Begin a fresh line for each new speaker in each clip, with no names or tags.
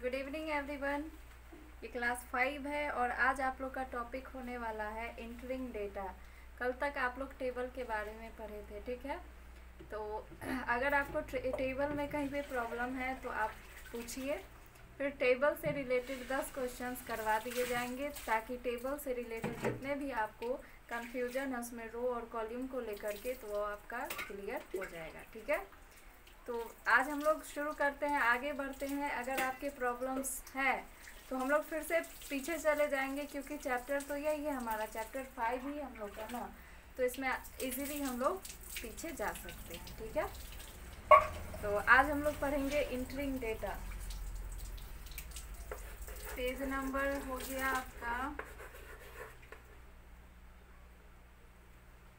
Good evening everyone. ये class 5 है और आज आप लोग का टॉपिक होने वाला है इंटरिंग डेटा। कल तक आप लोग टेबल के बारे में पढ़े थे, ठीक है। तो अगर आपको टेबल में कहीं भी प्रॉब्लम है तो आप पूछिए, फिर टेबल से रिलेटेड 10 क्वेश्चंस करवा दिए जाएंगे ताकि टेबल से रिलेटेड जितने भी आपको कन्फ्यूजन है उसमें रो और कॉलम को लेकर के तो वो आपका क्लियर हो जाएगा, ठीक है। तो आज हम लोग शुरू करते हैं, आगे बढ़ते हैं। अगर आपके प्रॉब्लम्स है तो हम लोग फिर से पीछे चले जाएंगे क्योंकि चैप्टर तो यही है हमारा, चैप्टर 5 ही हम लोग का ना, तो इसमें इजीली हम लोग पीछे जा सकते हैं, ठीक है। तो आज हम लोग पढ़ेंगे इंटरिंग डेटा। पेज नंबर हो गया आपका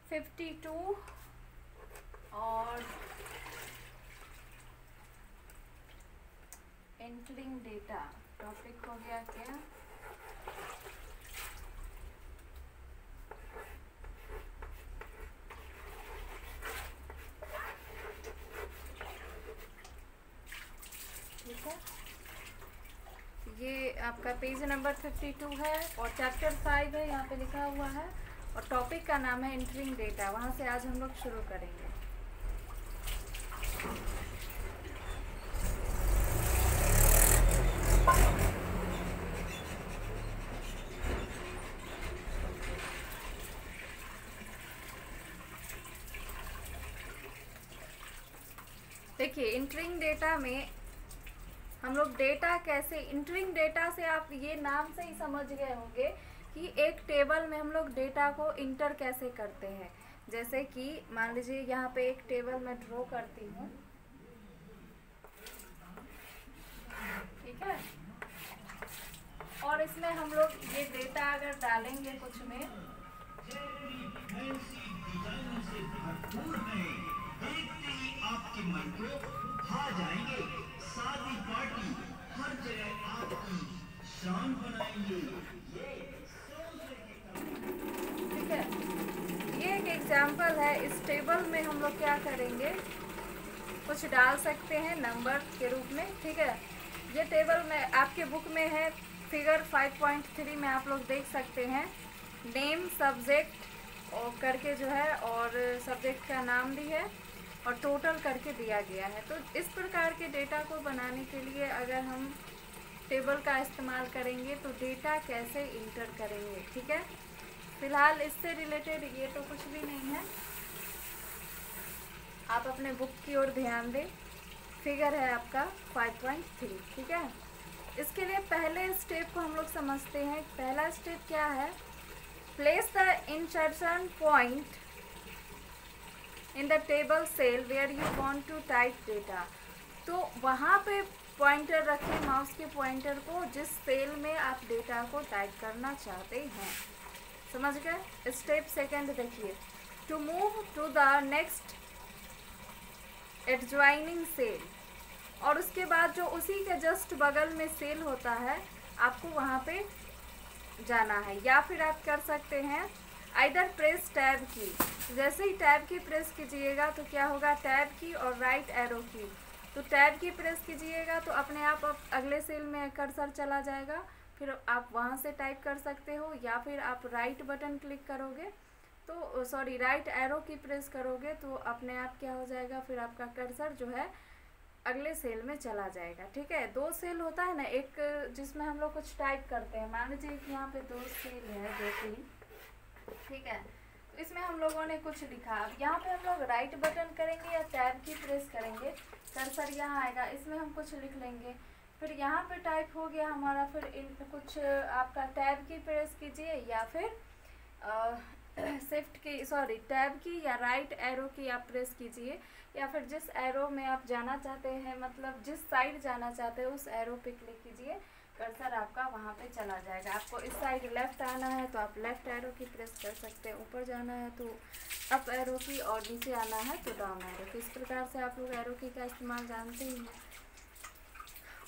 52 और एंटरिंग डेटा टॉपिक हो गया क्या? ठीक है, ये आपका पेज नंबर 52 है और चैप्टर 5 है, यहाँ पे लिखा हुआ है और टॉपिक का नाम है एंटरिंग डेटा। वहाँ से आज हम लोग शुरू करेंगे। देखिए, इंटरिंग डेटा में हम लोग डेटा कैसे, इंटरिंग डेटा से आप ये नाम से ही समझ गए होंगे कि एक टेबल में हम लोग डेटा को इंटर कैसे करते हैं। जैसे कि मान लीजिए यहाँ पे एक टेबल मैं ड्रॉ करती हूँ, ठीक है, और इसमें हम लोग ये डेटा अगर डालेंगे कुछ में, आपके मन को भा जाएंगे, शादी पार्टी हर जगह आपकी शान बनाएंगे। ठीक है, ये एक एग्जाम्पल है। इस टेबल में हम लोग क्या करेंगे, कुछ डाल सकते हैं नंबर के रूप में, ठीक है। ये टेबल में आपके बुक में है, फिगर 5.3 में आप लोग देख सकते हैं। नेम, सब्जेक्ट और करके जो है, और सब्जेक्ट का नाम भी है और टोटल करके दिया गया है। तो इस प्रकार के डेटा को बनाने के लिए अगर हम टेबल का इस्तेमाल करेंगे तो डेटा कैसे इंटर करेंगे, ठीक है। फिलहाल इससे रिलेटेड ये तो कुछ भी नहीं है, आप अपने बुक की ओर ध्यान दें। फिगर है आपका 5.3, ठीक है। इसके लिए पहले स्टेप को हम लोग समझते हैं। पहला स्टेप क्या है, place the insertion point in the table cell where you want to type data. तो वहाँ पे पॉइंटर रखें, माउस के पॉइंटर को, जिस सेल में आप डेटा को टाइप करना चाहते हैं। समझ गए। स्टेप सेकंड देखिए, to move to the next adjoining cell, और उसके बाद जो उसी के जस्ट बगल में सेल होता है आपको वहाँ पे जाना है। या फिर आप कर सकते हैं आइदर प्रेस टैब की, जैसे ही टैब की प्रेस कीजिएगा तो क्या होगा, टैब की और राइट एरो की, तो टैब की प्रेस कीजिएगा तो अपने आप अगले सेल में कर्सर चला जाएगा, फिर आप वहाँ से टाइप कर सकते हो। या फिर आप राइट बटन क्लिक करोगे तो सॉरी राइट एरो की प्रेस करोगे तो अपने आप क्या हो जाएगा, फिर आपका कर्सर जो है अगले सेल में चला जाएगा, ठीक है। 2 सेल होता है ना, एक जिसमें हम लोग कुछ टाइप करते हैं, मान लीजिए यहाँ पे 2 सेल है, 2-3, ठीक है। तो इसमें हम लोगों ने कुछ लिखा, अब यहाँ पे हम लोग राइट बटन करेंगे या टैब की प्रेस करेंगे, कर्सर यहाँ आएगा, इसमें हम कुछ लिख लेंगे, फिर यहाँ पे टाइप हो गया हमारा, फिर इन कुछ आपका टैब की प्रेस कीजिए या फिर शिफ्ट की सॉरी टैब की या राइट एरो की आप प्रेस कीजिए, या फिर जिस एरो में आप जाना चाहते हैं, मतलब जिस साइड जाना चाहते हैं उस एरो पे क्लिक कीजिए, कर्सर आपका वहाँ पे चला जाएगा। आपको इस साइड लेफ़्ट आना है तो आप लेफ़्ट एरो की प्रेस कर सकते हैं, ऊपर जाना है तो अप एरो की, और नीचे आना है तो डाउन एरो की। इस प्रकार से आप लोग एरो की का इस्तेमाल जानते ही हैं।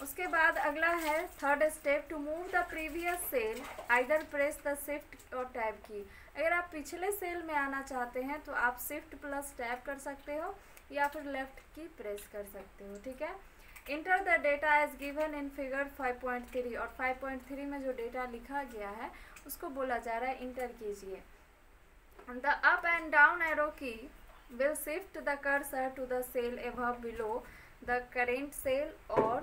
उसके बाद अगला है third step, to move the previous cell either press the shift और टैब की। अगर आप पिछले सेल में आना चाहते हैं तो आप शिफ्ट प्लस टैब कर सकते हो या फिर लेफ़्ट की प्रेस कर सकते हो, ठीक है। Enter the data as given in figure 5.3 और 5.3 में जो डेटा लिखा गया है उसको बोला जा रहा है इंटर कीजिए। The up and down arrow की will shift the cursor to the cell above below the current cell or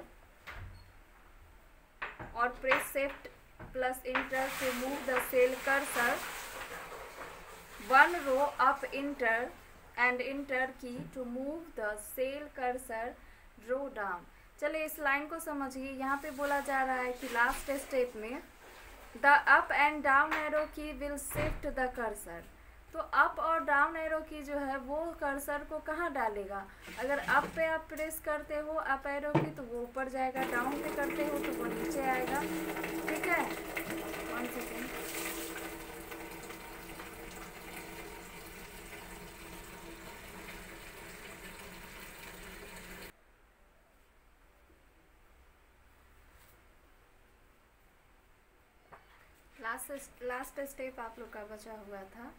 press shift plus enter to move the cell cursor one row up enter and enter key to move the cell cursor row down। चलिए इस line को समझिए। यहाँ पे बोला जा रहा है कि लास्ट स्टेप में the up and down arrow key will shift the cursor. तो अप और डाउन एरो की जो है वो कर्सर को कहाँ डालेगा। अगर अप पे आप प्रेस करते हो अप एरो की तो वो ऊपर जाएगा, डाउन पे करते हो तो वो नीचे आएगा। ठीक है, 1 सेकेंड। लास्ट स्टेप आप लोग का बचा हुआ था।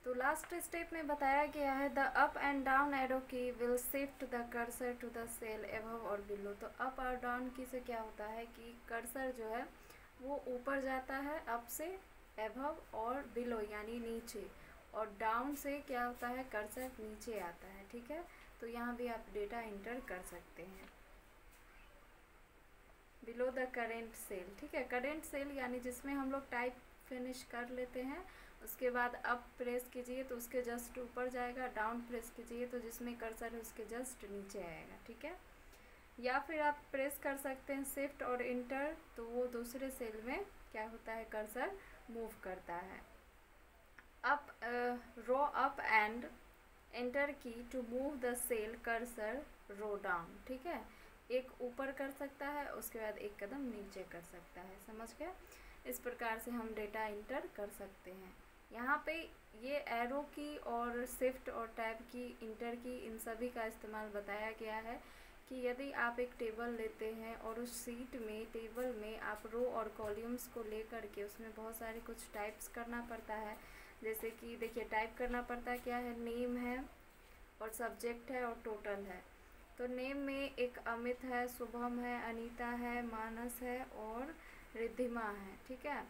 तो लास्ट स्टेप में बताया गया है the up and down arrow key will shift the cursor to the cell above और बिलो। तो अप और डाउन की से क्या होता है कि कर्सर जो है वो ऊपर जाता है, अप से एबव और बिलो यानी नीचे, और डाउन से क्या होता है कर्सर नीचे आता है। ठीक है, तो यहाँ भी आप डेटा इंटर कर सकते हैं बिलो द करेंट सेल। ठीक है, करेंट सेल यानी जिसमें हम लोग टाइप फिनिश कर लेते हैं, उसके बाद अप प्रेस कीजिए तो उसके जस्ट ऊपर जाएगा, डाउन प्रेस कीजिए तो जिसमें कर्सर है उसके जस्ट नीचे आएगा। ठीक है, या फिर आप प्रेस कर सकते हैं शिफ्ट और इंटर, तो वो दूसरे सेल में क्या होता है कर्सर मूव करता है। Up row up and enter key to move the cell cursor row down. ठीक है, एक ऊपर कर सकता है उसके बाद एक कदम नीचे कर सकता है। समझ गए? इस प्रकार से हम डेटा इंटर कर सकते हैं। यहाँ पे ये एरो की और शिफ्ट और टैब की, इंटर की, इन सभी का इस्तेमाल बताया गया है कि यदि आप एक टेबल लेते हैं और उस सीट में टेबल में आप रो और कॉलम्स को लेकर के उसमें बहुत सारे कुछ टाइप्स करना पड़ता है। जैसे कि देखिए टाइप करना पड़ता है, क्या है, नेम है और सब्जेक्ट है और टोटल है। तो नेम में एक अमित है, शुभम है, अनीता है, मानस है और रिद्धिमा है। ठीक है,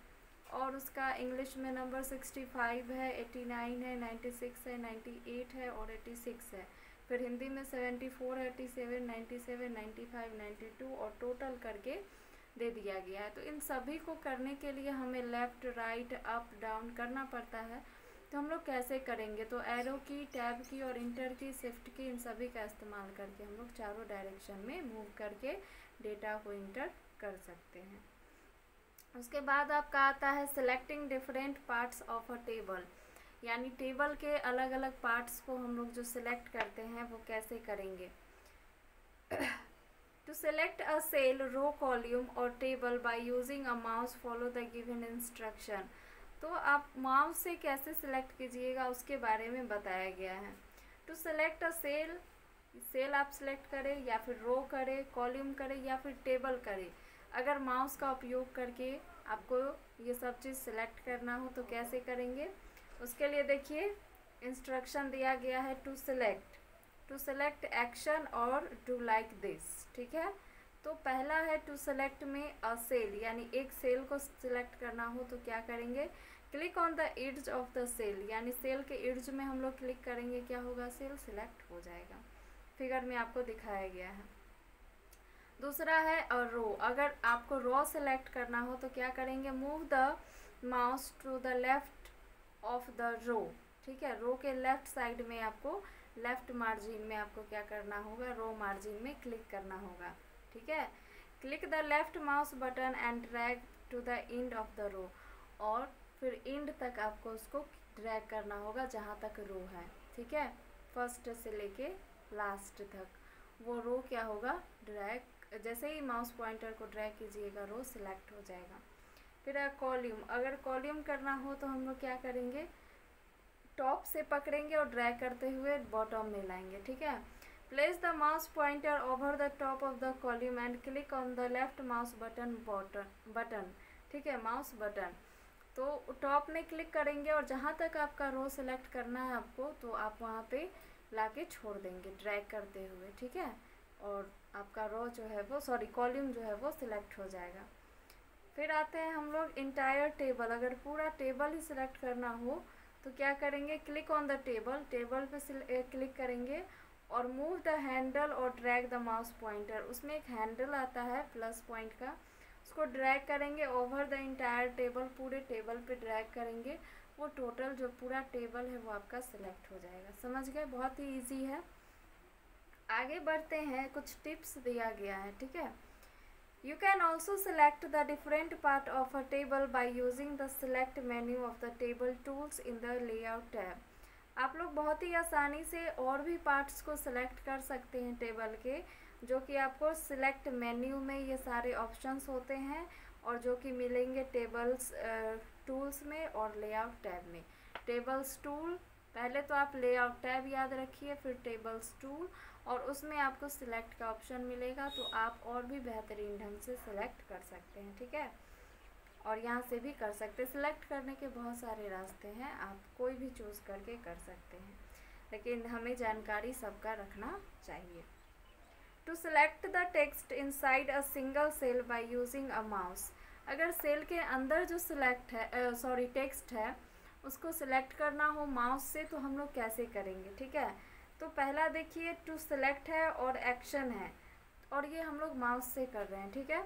और उसका इंग्लिश में नंबर 65 है, 89 है, 96 है, 98 है और 86 है। फिर हिंदी में 74 है, 87, 97, 95, 92 और टोटल करके दे दिया गया है। तो इन सभी को करने के लिए हमें लेफ़्ट राइट अप डाउन करना पड़ता है। तो हम लोग कैसे करेंगे, तो एरो की, टैब की और इंटर की, शिफ्ट की, इन सभी का इस्तेमाल करके हम लोग चारों डायरेक्शन में मूव करके डेटा को इंटर कर सकते हैं। उसके बाद आपका आता है selecting different parts of a table, यानी टेबल के अलग अलग पार्ट्स को हम लोग जो सिलेक्ट करते हैं वो कैसे करेंगे। To select a cell, row, column और table by using a mouse follow the given instruction. तो आप माउस से कैसे सिलेक्ट कीजिएगा उसके बारे में बताया गया है। To select a cell, cell आप सिलेक्ट करें या फिर रो करें, कॉलम करें या फिर टेबल करें। अगर माउस का उपयोग करके आपको ये सब चीज़ सिलेक्ट करना हो तो कैसे करेंगे, उसके लिए देखिए इंस्ट्रक्शन दिया गया है टू सेलेक्ट एक्शन और डू लाइक दिस। ठीक है, तो पहला है टू सेलेक्ट में अ सेल, यानी एक सेल को सिलेक्ट करना हो तो क्या करेंगे, click on the edge of the cell, यानी सेल के एड्ज में हम लोग क्लिक करेंगे, क्या होगा, सेल सिलेक्ट हो जाएगा। फिगर में आपको दिखाया गया है। दूसरा है अ रो, अगर आपको रो सेलेक्ट करना हो तो क्या करेंगे, move the mouse to the left of the row. ठीक है, रो के लेफ्ट साइड में आपको लेफ्ट मार्जिन में आपको क्या करना होगा, रो मार्जिन में क्लिक करना होगा। ठीक है, click the left mouse button and drag to the end of the row, और फिर एंड तक आपको उसको ड्रैग करना होगा जहाँ तक रो है। ठीक है, फर्स्ट से लेके लास्ट तक वो रो क्या होगा, ड्रैग, जैसे ही माउस पॉइंटर को ड्रैग कीजिएगा रो सिलेक्ट हो जाएगा। फिर कॉलम, अगर कॉलम करना हो तो हम लोग क्या करेंगे, टॉप से पकड़ेंगे और ड्रैग करते हुए बॉटम में लाएंगे। ठीक है, place the mouse pointer over the top of the column and click on the left mouse button. ठीक है, माउस बटन, तो टॉप में क्लिक करेंगे और जहाँ तक आपका रो सेलेक्ट करना है आपको, तो आप वहाँ पे लाके छोड़ देंगे ड्रैग करते हुए। ठीक है, और आपका रो जो है वो कॉलम जो है वो सिलेक्ट हो जाएगा। फिर आते हैं हम लोग इंटायर टेबल। अगर पूरा टेबल ही सिलेक्ट करना हो तो क्या करेंगे, click on the table, table पे क्लिक करेंगे और मूव द हैंडल और ड्रैग द माउस पॉइंटर। उसमें एक हैंडल आता है प्लस पॉइंट का, उसको ड्रैग करेंगे ओवर द इंटायर टेबल, पूरे टेबल पे ड्रैग करेंगे, वो टोटल जो पूरा टेबल है वो आपका सिलेक्ट हो जाएगा। समझ गए, बहुत ही ईजी है। आगे बढ़ते हैं, कुछ टिप्स दिया गया है, ठीक है। You can also select the different part of a table by using the select menu of the table tools in the layout tab. आप लोग बहुत ही आसानी से और भी पार्ट्स को सिलेक्ट कर सकते हैं टेबल के, जो कि आपको सिलेक्ट मेन्यू में ये सारे ऑप्शंस होते हैं और जो कि मिलेंगे टेबल्स टूल्स में और लेआउट टैब में। टेबल्स टूल, पहले तो आप लेआउट टैब याद रखिए, फिर टेबल्स टूल, और उसमें आपको सिलेक्ट का ऑप्शन मिलेगा, तो आप और भी बेहतरीन ढंग से सिलेक्ट कर सकते हैं, ठीक है। और यहाँ से भी कर सकते हैं। सिलेक्ट करने के बहुत सारे रास्ते हैं, आप कोई भी चूज़ करके कर सकते हैं, लेकिन हमें जानकारी सबका रखना चाहिए। To select the text inside a single cell by using a mouse. अगर सेल के अंदर जो टेक्स्ट है उसको सिलेक्ट करना हो माउस से, तो हम लोग कैसे करेंगे, ठीक है। तो पहला देखिए, टू सेलेक्ट है और एक्शन है, और ये हम लोग माउस से कर रहे हैं, ठीक है।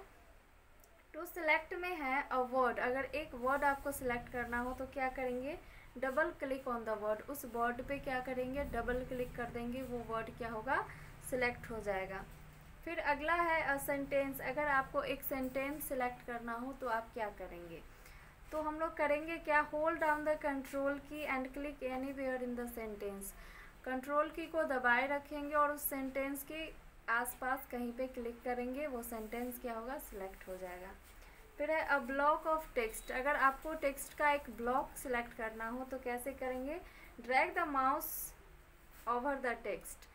टू सेलेक्ट में है अ वर्ड, अगर एक वर्ड आपको सिलेक्ट करना हो तो क्या करेंगे, double click on the word, उस वर्ड पे क्या करेंगे, डबल क्लिक कर देंगे, वो वर्ड क्या होगा, सिलेक्ट हो जाएगा। फिर अगला है अ सेंटेंस, अगर आपको एक सेंटेंस सिलेक्ट करना हो तो आप क्या करेंगे, तो हम लोग करेंगे क्या, होल्ड डाउन द कंट्रोल की and click anywhere in the sentence. Control की को दबाए रखेंगे और उस सेंटेंस के आसपास कहीं पे क्लिक करेंगे, वो सेंटेंस क्या होगा, सिलेक्ट हो जाएगा। फिर है अ ब्लॉक ऑफ टेक्स्ट, अगर आपको टेक्स्ट का एक ब्लॉक सिलेक्ट करना हो तो कैसे करेंगे, drag the mouse over the text,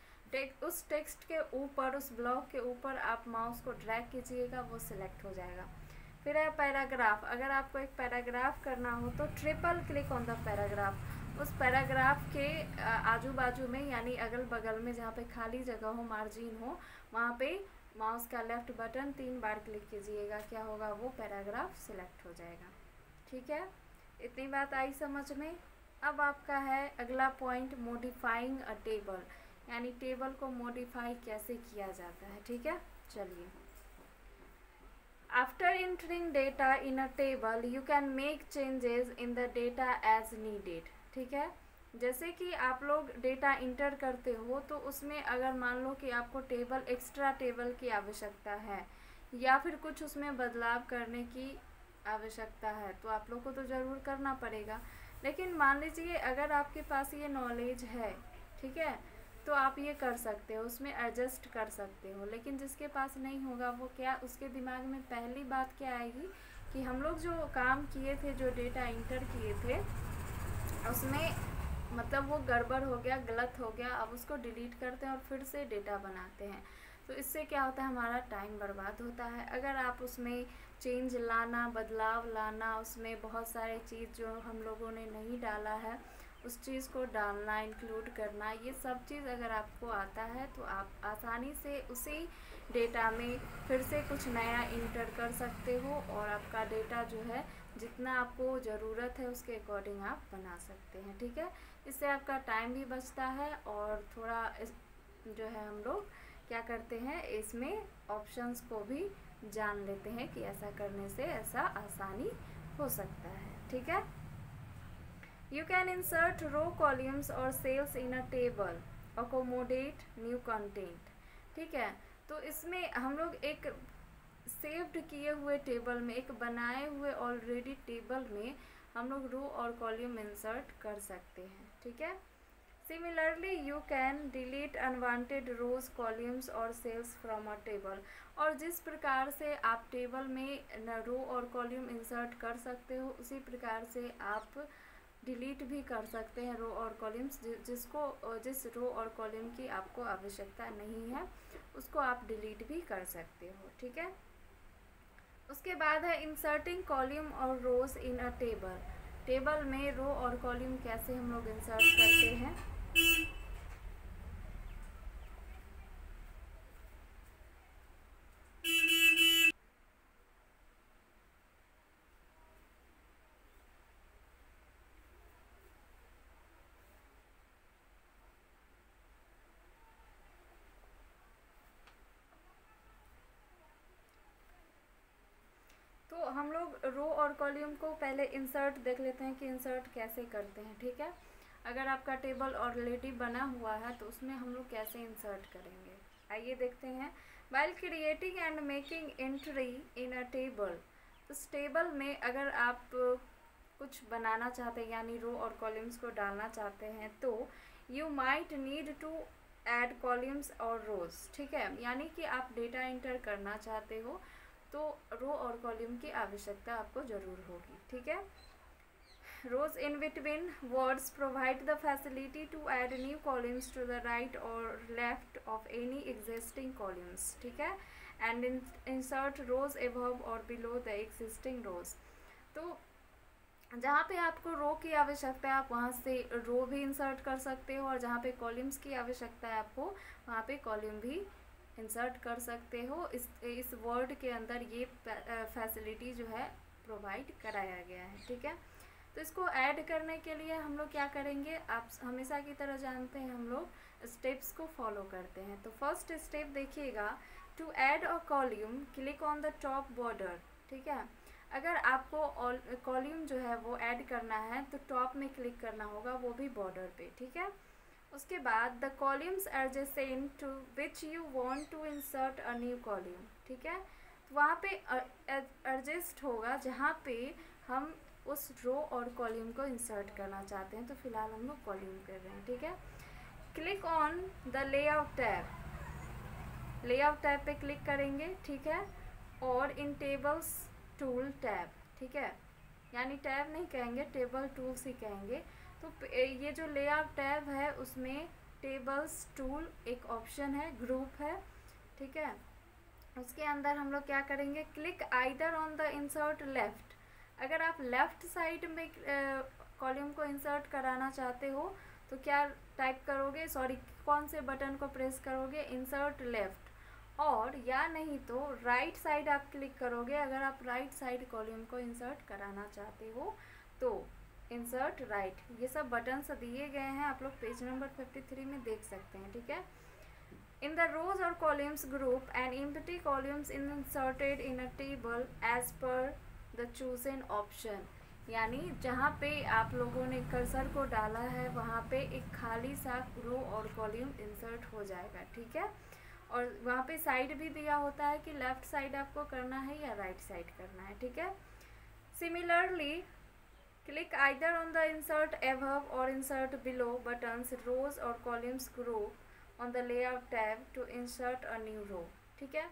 उस टेक्स्ट के ऊपर, उस ब्लॉक के ऊपर आप माउस को ड्रैग कीजिएगा, वो सिलेक्ट हो जाएगा। फिर है पैराग्राफ, अगर आपको एक पैराग्राफ करना हो तो triple click on the paragraph, उस पैराग्राफ के आजू बाजू में यानी अगल बगल में जहाँ पे खाली जगह हो, मार्जिन हो, वहाँ पे माउस का लेफ़्ट बटन 3 बार क्लिक कीजिएगा, क्या होगा, वो पैराग्राफ सिलेक्ट हो जाएगा, ठीक है। इतनी बात आई समझ में। अब आपका है अगला पॉइंट, मॉडिफाइंग अ टेबल, यानी टेबल को मॉडिफाई कैसे किया जाता है, ठीक है। चलिए, after entering data in a table you can make changes in the data as needed, ठीक है। जैसे कि आप लोग डेटा इंटर करते हो तो उसमें अगर मान लो कि आपको टेबल, एक्स्ट्रा टेबल की आवश्यकता है या फिर कुछ उसमें बदलाव करने की आवश्यकता है, तो आप लोग को तो ज़रूर करना पड़ेगा। लेकिन मान लीजिए अगर आपके पास ये नॉलेज है, ठीक है, तो आप ये कर सकते हो, उसमें एडजस्ट कर सकते हो। लेकिन जिसके पास नहीं होगा वो क्या, उसके दिमाग में पहली बात क्या आएगी कि हम लोग जो काम किए थे, जो डेटा इंटर किए थे, उसमें मतलब वो गड़बड़ हो गया, गलत हो गया, अब उसको डिलीट करते हैं और फिर से डेटा बनाते हैं, तो इससे क्या होता है, हमारा टाइम बर्बाद होता है। अगर आप उसमें चेंज लाना, बदलाव लाना, उसमें बहुत सारे चीज़ जो हम लोगों ने नहीं डाला है उस चीज़ को डालना, इंक्लूड करना, ये सब चीज़ अगर आपको आता है तो आप आसानी से उसी डेटा में फिर से कुछ नया इंटर कर सकते हो और आपका डेटा जो है जितना आपको ज़रूरत है उसके अकॉर्डिंग आप बना सकते हैं, ठीक है। इससे आपका टाइम भी बचता है और थोड़ा जो है हम लोग क्या करते हैं, इसमें ऑप्शंस को भी जान लेते हैं कि ऐसा करने से ऐसा आसानी हो सकता है, ठीक है। You can insert row columns or cells in a table, accommodate new content, ठीक है। तो इसमें हम लोग एक सेव्ड किए हुए टेबल में, एक बनाए हुए ऑलरेडी टेबल में हम लोग रो और कॉलम इंसर्ट कर सकते हैं, ठीक है। Similarly you can delete unwanted rows, columns और सेल्स फ्रॉम अ टेबल, और जिस प्रकार से आप टेबल में रो और कॉलम इंसर्ट कर सकते हो उसी प्रकार से आप डिलीट भी कर सकते हैं रो और कॉलम्स, जिस रो और कॉलम की आपको आवश्यकता नहीं है उसको आप डिलीट भी कर सकते हो, ठीक है। उसके बाद है इंसर्टिंग कॉलम और रोज इन अ टेबल, टेबल में रो और कॉलम कैसे हम लोग इंसर्ट करते हैं। तो हम लोग रो और कॉलम को पहले इंसर्ट देख लेते हैं कि इंसर्ट कैसे करते हैं, ठीक है। अगर आपका टेबल ऑलरेडी बना हुआ है तो उसमें हम लोग कैसे इंसर्ट करेंगे, आइए देखते हैं। While creating and making entry in a table, उस टेबल में अगर आप कुछ बनाना चाहते हैं यानी रो और कॉलम्स को डालना चाहते हैं तो you might need to add columns और रोज, ठीक है। यानी कि आप डेटा एंटर करना चाहते हो तो रो और कॉलम की आवश्यकता आपको ज़रूर होगी, ठीक है। Rows in between words provide the facility to add new columns to the right और left of any existing columns, ठीक है। एंड इंसर्ट रोज अबव और बिलो द एग्जिस्टिंग रोज। तो जहाँ पे आपको रो की आवश्यकता है आप वहाँ से रो भी इंसर्ट कर सकते हो, और जहाँ पे कॉलम्स की आवश्यकता है आपको वहाँ पे कॉलम भी इंसर्ट कर सकते हो। इस वर्ड के अंदर ये फैसिलिटी जो है प्रोवाइड कराया गया है, ठीक है। तो इसको ऐड करने के लिए हम लोग क्या करेंगे, आप हमेशा की तरह जानते हैं हम लोग स्टेप्स को फॉलो करते हैं। तो फर्स्ट स्टेप देखिएगा, to add a column click on the top border, ठीक है। अगर आपको कॉलम जो है वो ऐड करना है तो टॉप में क्लिक करना होगा, वो भी बॉर्डर पे, ठीक है। उसके बाद the columns adjacent to which you want to insert a new column, ठीक है। तो वहाँ पे एडजस्ट होगा जहाँ पे हम उस रो और कॉलम को इंसर्ट करना चाहते हैं। तो फिलहाल हम लोग कॉलम कर रहे हैं, ठीक है। Click on the layout tab, layout tab पे क्लिक करेंगे, ठीक है। और इन टेबल्स टूल टैब, ठीक है, यानी टैब नहीं कहेंगे, टेबल टूल्स ही कहेंगे। तो ये जो लेआउट टैब है उसमें टेबल्स टूल एक ऑप्शन है, ग्रुप है, ठीक है। उसके अंदर हम लोग क्या करेंगे, click either on the insert left. अगर आप लेफ़्ट साइड में कॉलम को इंसर्ट कराना चाहते हो तो क्या टाइप करोगे, सॉरी कौन से बटन को प्रेस करोगे, इंसर्ट लेफ़्ट। और या नहीं तो राइट साइड आप क्लिक करोगे, अगर आप राइट साइड कॉलम को इंसर्ट कराना चाहते हो तो इंसर्ट राइट। ये सब बटन्स दिए गए हैं, आप लोग पेज नंबर 53 में देख सकते हैं, ठीक है। In the rows or columns group and empty columns inserted in a table as per the chosen option, यानी जहाँ पे आप लोगों ने कर्सर को डाला है वहाँ पे एक खाली सा रो और कॉलम इंसर्ट हो जाएगा, ठीक है। और वहाँ पे साइड भी दिया होता है कि लेफ़्ट साइड आपको करना है या राइट साइड करना है, ठीक है। Similarly click either on the insert above और इंसर्ट बिलो बटन्स रोज और columns group on the layout tab to insert a new row, ठीक है।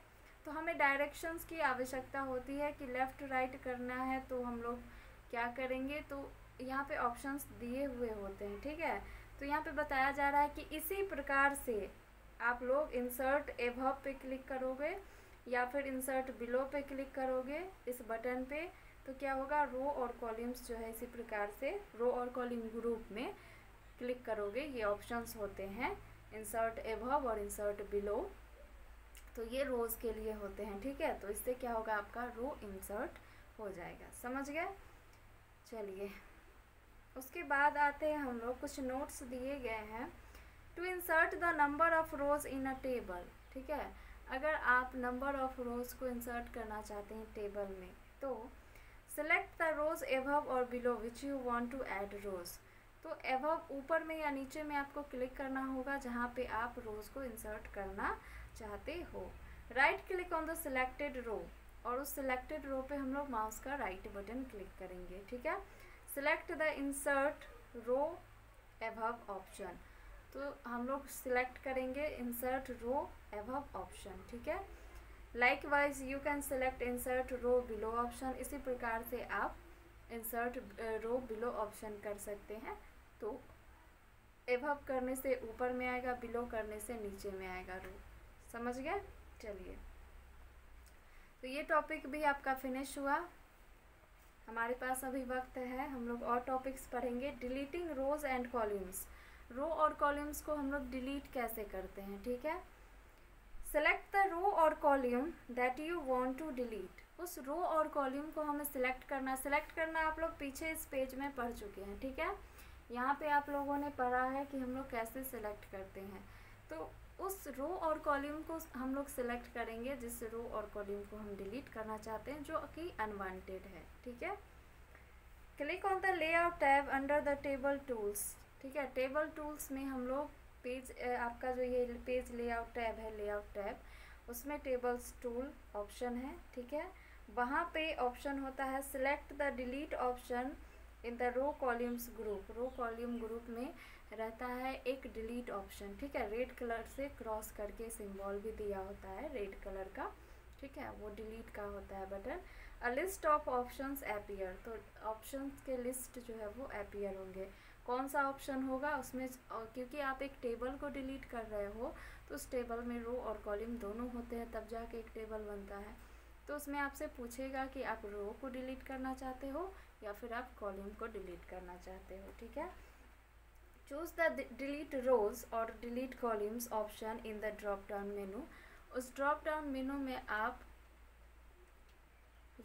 तो हमें डायरेक्शंस की आवश्यकता होती है कि लेफ़्ट राइट करना है तो हम लोग क्या करेंगे, तो यहाँ पे ऑप्शंस दिए हुए होते हैं, ठीक है। तो यहाँ पे बताया जा रहा है कि इसी प्रकार से आप लोग इंसर्ट अबव पे क्लिक करोगे या फिर इंसर्ट बिलो पे क्लिक करोगे इस बटन पे, तो क्या होगा, रो और कॉलम्स जो है इसी प्रकार से रो और कॉलम ग्रुप में क्लिक करोगे। ये ऑप्शंस होते हैं इंसर्ट अबव और इंसर्ट बिलो, तो ये रोज़ के लिए होते हैं, ठीक है। तो इससे क्या होगा, आपका रो इंसर्ट हो जाएगा, समझ गए। चलिए उसके बाद आते हैं हम लोग, कुछ नोट्स दिए गए हैं। To insert the number of rows in a table, ठीक है। अगर आप नंबर ऑफ रोज को इंसर्ट करना चाहते हैं टेबल में तो सेलेक्ट द रोज अबव और below which you want to add rows. तो अबव ऊपर में या नीचे में आपको क्लिक करना होगा जहाँ पे आप रोज को इंसर्ट करना चाहते हो। Right click on the selected row, और उस सिलेक्टेड रो पे हम लोग माउस का राइट बटन क्लिक करेंगे, ठीक है। Select the insert row above option, तो हम लोग सिलेक्ट करेंगे इंसर्ट रो अबव ऑप्शन, ठीक है। Likewise you can select insert row below option, इसी प्रकार से आप इंसर्ट रो बिलो ऑप्शन कर सकते हैं। तो अबव करने से ऊपर में आएगा, बिलो करने से नीचे में आएगा रो, समझ गए। चलिए तो ये टॉपिक भी आपका फिनिश हुआ। हमारे पास अभी वक्त है, हम लोग और टॉपिक्स पढ़ेंगे। डिलीटिंग रोज एंड कॉलम्स, रो और कॉलम्स को हम लोग डिलीट कैसे करते हैं, ठीक है। सेलेक्ट द रो और column that you want to delete, उस रो और कॉलम को हमें सिलेक्ट करना आप लोग पीछे इस पेज में पढ़ चुके हैं, ठीक है। यहाँ पे आप लोगों ने पढ़ा है कि हम लोग कैसे सिलेक्ट करते हैं। तो उस रो और कॉलम को हम लोग सिलेक्ट करेंगे जिस रो और कॉलम को हम डिलीट करना चाहते हैं, जो कि अनवांटेड है। ठीक है, click on the layout tab under the table tools. ठीक है, टेबल टूल्स में हम लोग पेज, आपका जो ये पेज लेआउट टैब है, लेआउट टैब, उसमें टेबल्स टूल ऑप्शन है। ठीक है, वहाँ पे ऑप्शन होता है select the delete option in the row columns group. Row column group में रहता है एक डिलीट ऑप्शन। ठीक है, रेड कलर से क्रॉस करके सिंबल भी दिया होता है रेड कलर का। ठीक है, वो डिलीट का होता है button. A list of options appear, तो ऑप्शंस के लिस्ट जो है वो अपीयर होंगे। कौन सा ऑप्शन होगा उसमें, क्योंकि आप एक टेबल को डिलीट कर रहे हो तो उस टेबल में रो और कॉलम दोनों होते हैं, तब जाके एक टेबल बनता है। तो उसमें आपसे पूछेगा कि आप रो को डिलीट करना चाहते हो या फिर आप कॉलम को डिलीट करना चाहते हो। ठीक है, चूज द डिलीट रोज और delete columns option in the drop down menu. उस ड्रॉप डाउन मेनू में आप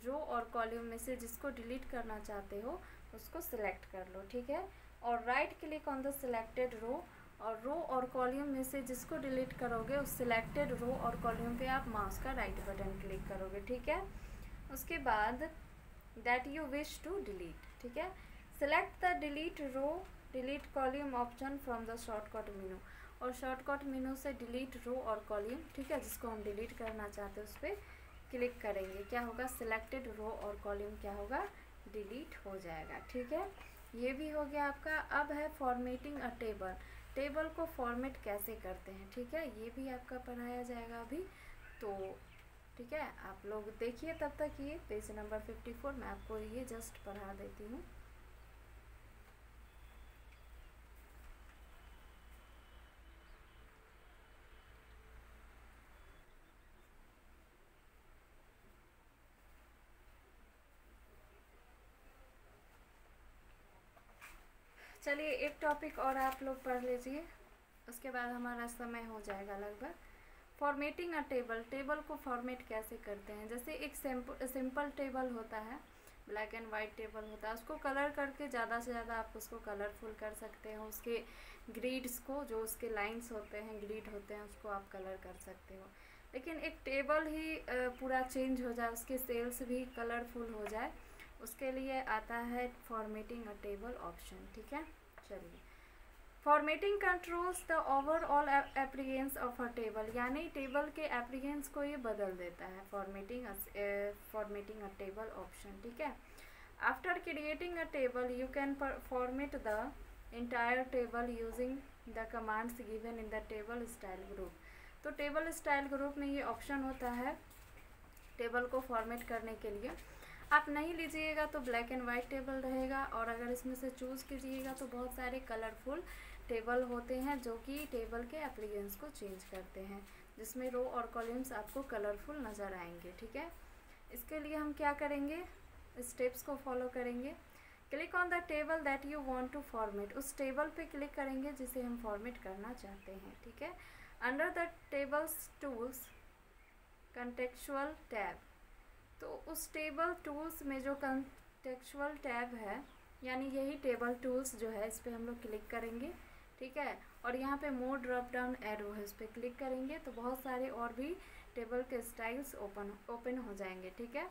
रो और कॉलम में से जिसको डिलीट करना चाहते हो उसको सिलेक्ट कर लो। ठीक है, और right click on the selected row, और रो और कॉलम में से जिसको डिलीट करोगे उस सिलेक्टेड रो और कॉलम पे आप माउस का राइट बटन क्लिक करोगे। ठीक है, उसके बाद that you wish to delete. ठीक है, select the delete row delete column option from the shortcut menu, और शॉर्टकट मेनू से डिलीट रो और कॉलम, ठीक है, जिसको हम डिलीट करना चाहते हैं उस पर क्लिक करेंगे। क्या होगा, सिलेक्टेड रो और कॉलम क्या होगा, डिलीट हो जाएगा। ठीक है, ये भी हो गया आपका। अब है फॉर्मेटिंग अ टेबल। टेबल को फॉर्मेट कैसे करते हैं, ठीक है, ये भी आपका पढ़ाया जाएगा अभी। तो ठीक है, आप लोग देखिए तब तक ये पेज नंबर 54 मैं आपको ये जस्ट पढ़ा देती हूँ। चलिए एक टॉपिक और आप लोग पढ़ लीजिए, उसके बाद हमारा समय हो जाएगा लगभग। फॉर्मेटिंग अ टेबल, टेबल को फॉर्मेट कैसे करते हैं। जैसे एक सिंपल टेबल होता है, ब्लैक एंड वाइट टेबल होता है, उसको कलर करके ज़्यादा से ज़्यादा आप उसको कलरफुल कर सकते हो। उसके ग्रिड्स को, जो उसके लाइंस होते हैं, ग्रिड होते हैं, उसको आप कलर कर सकते हो। लेकिन एक टेबल ही पूरा चेंज हो जाए, उसके सेल्स भी कलरफुल हो जाए, उसके लिए आता है फॉर्मेटिंग अ टेबल ऑप्शन। ठीक है, चलिए। Formatting controls the overall appearance of a table, यानी टेबल के अपीयरेंस को ये बदल देता है। फॉर्मेटिंग अ टेबल ऑप्शन। ठीक है, after creating a table you can format the entire table using the commands given in the table style group. तो टेबल स्टाइल ग्रुप में ये ऑप्शन होता है टेबल को फॉर्मेट करने के लिए। आप नहीं लीजिएगा तो ब्लैक एंड वाइट टेबल रहेगा, और अगर इसमें से चूज़ कीजिएगा तो बहुत सारे कलरफुल टेबल होते हैं जो कि टेबल के अपीयरेंस को चेंज करते हैं, जिसमें रो और कॉलम्स आपको कलरफुल नज़र आएंगे। ठीक है, इसके लिए हम क्या करेंगे, स्टेप्स को फॉलो करेंगे। Click on the table that you want to format, उस टेबल पे क्लिक करेंगे जिसे हम फॉर्मेट करना चाहते हैं। ठीक है, under the tables tools contextual tab, तो उस टेबल टूल्स में जो कंटेक्चुअल टैब है, यानी यही टेबल टूल्स जो है, इस पर हम लोग क्लिक करेंगे। ठीक है, और यहाँ पे मोर ड्रॉप डाउन एरो है, इस पर क्लिक करेंगे तो बहुत सारे और भी टेबल के स्टाइल्स ओपन हो जाएंगे। ठीक है,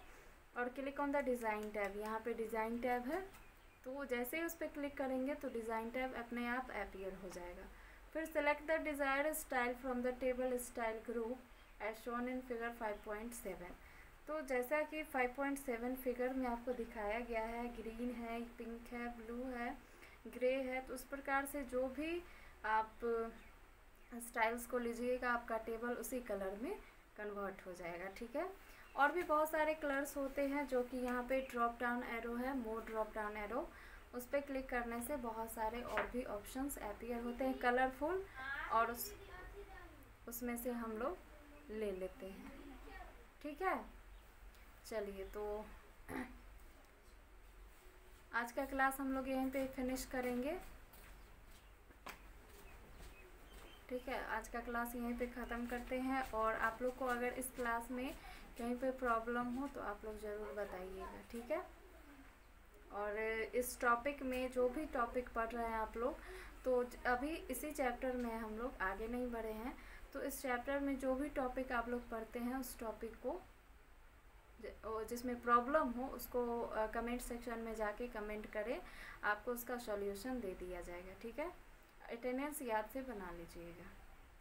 और click on the design tab, यहाँ पे डिज़ाइन टैब है, तो जैसे ही उस पर क्लिक करेंगे तो डिज़ाइन टैब अपने आप अपीयर हो जाएगा। फिर select the desired style from the table style group as shown in figure 5.7। तो जैसा कि 5.7 फिगर में आपको दिखाया गया है, ग्रीन है, पिंक है, ब्लू है, ग्रे है, तो उस प्रकार से जो भी आप स्टाइल्स को लीजिएगा आपका टेबल उसी कलर में कन्वर्ट हो जाएगा। ठीक है, और भी बहुत सारे कलर्स होते हैं जो कि यहाँ पे ड्रॉप डाउन एरो है, मोर ड्रॉप डाउन एरो, उस पर क्लिक करने से बहुत सारे और भी ऑप्शंस अपीयर होते हैं कलरफुल, और उसमें से हम लोग ले लेते हैं। ठीक है, चलिए तो आज का क्लास हम लोग यहीं पे फिनिश करेंगे। ठीक है, आज का क्लास यहीं पे ख़त्म करते हैं, और आप लोग को अगर इस क्लास में कहीं पे प्रॉब्लम हो तो आप लोग ज़रूर बताइएगा। ठीक है, और इस टॉपिक में जो भी टॉपिक पढ़ रहे हैं आप लोग, तो अभी इसी चैप्टर में हम लोग आगे नहीं बढ़े हैं, तो इस चैप्टर में जो भी टॉपिक आप लोग पढ़ते हैं उस टॉपिक को जिसमें प्रॉब्लम हो उसको कमेंट सेक्शन में जाके कमेंट करें, आपको उसका सॉल्यूशन दे दिया जाएगा। ठीक है, अटेंडेंस याद से बना लीजिएगा।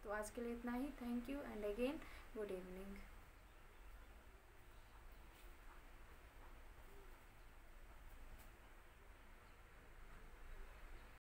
तो आज के लिए इतना ही। Thank you and again good evening.